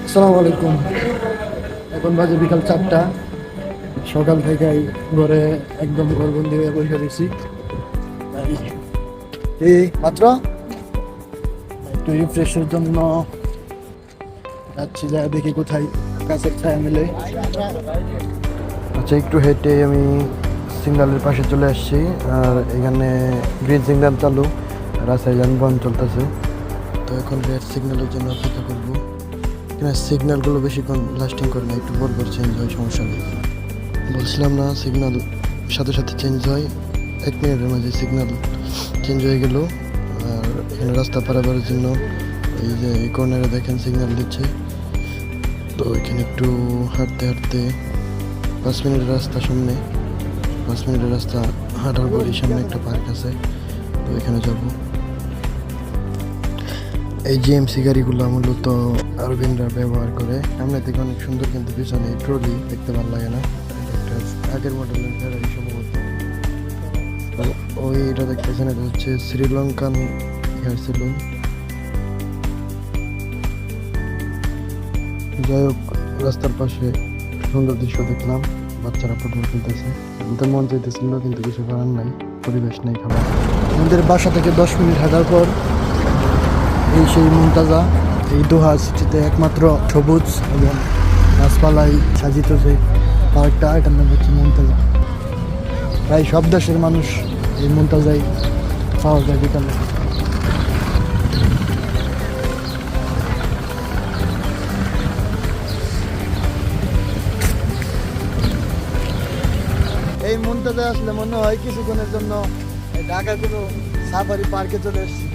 আসসালামু আলাইকুম। এখন বাজে বিকাল 4টা। সকাল থেকেই ঘরে একদম ঘরবন্দি হয়ে বসে রয়েছি। এই মাত্র একটু রিফ্রেশের জন্য যাচ্ছি, যা দেখি কোথায় গাছের ছায়া মিলে। আচ্ছা, একটু হেঁটে আমি সিগন্যালের পাশে চলে আসছি। আর এখানে গ্রিন সিগন্যাল চালু, রাস্তায় যানবাহন চলতেছে। তো এখন রেড সিগন্যালের জন্য অপেক্ষা করবো। এখানে সিগন্যালগুলো বেশিক্ষণ লাস্টিং করে না, একটু পর চেঞ্জ হয়, সমস্যা নেই। বলছিলাম না, সিগন্যাল সাথে সাথে চেঞ্জ হয়, 1 মিনিটের মাঝে সিগন্যাল চেঞ্জ হয়ে গেল। আর এখানে রাস্তা পারাপারের জন্য এই যে এই কর্নারে দেখেন সিগন্যাল দিচ্ছে। তো এখানে একটু হাঁটতে হাঁটতে 5 মিনিটের রাস্তা, সামনে 5 মিনিটের রাস্তা হাঁটার পরই সামনে একটা পার্ক আছে, তো এখানে যাব। এই জিএমসি গাড়িগুলো মূলত আরবিনরা ব্যবহার করে। সামনে থেকে অনেক সুন্দর, কিন্তু পিছনে ট্রলি দেখতে ভালো লাগে না। একটা আগের মডেলের গাড়ি সম্ভবত। ওইটা দেখতেছেন, এটা হচ্ছে শ্রীলঙ্কান হেয়ার সেলুন। যাই হোক, রাস্তার পাশে সুন্দর দৃশ্য দেখলাম, বাচ্চারা ফুটবল খেলতেছে। আমাদের মন চাইতেছিল, কিন্তু কিছু করার নাই, পরিবেশ নেই খাবার। আমাদের বাসা থেকে 10 মিনিট হাঁটার পর এই সেই মুনতাজা। এই দোহা সিটিতে একমাত্র সবুজ এবং গাছপালায় সাজিত যে পার্কটা, এটার নাম হচ্ছে মুনতাজা। প্রায় সব দেশের মানুষ এই মুনতাজায় পাওয়া যায় বিকালে। এই মুনতাজায় আসলে মনে হয় কিছুক্ষণের জন্য ঢাকা কোনো সাফারি পার্কে চলে এসেছি।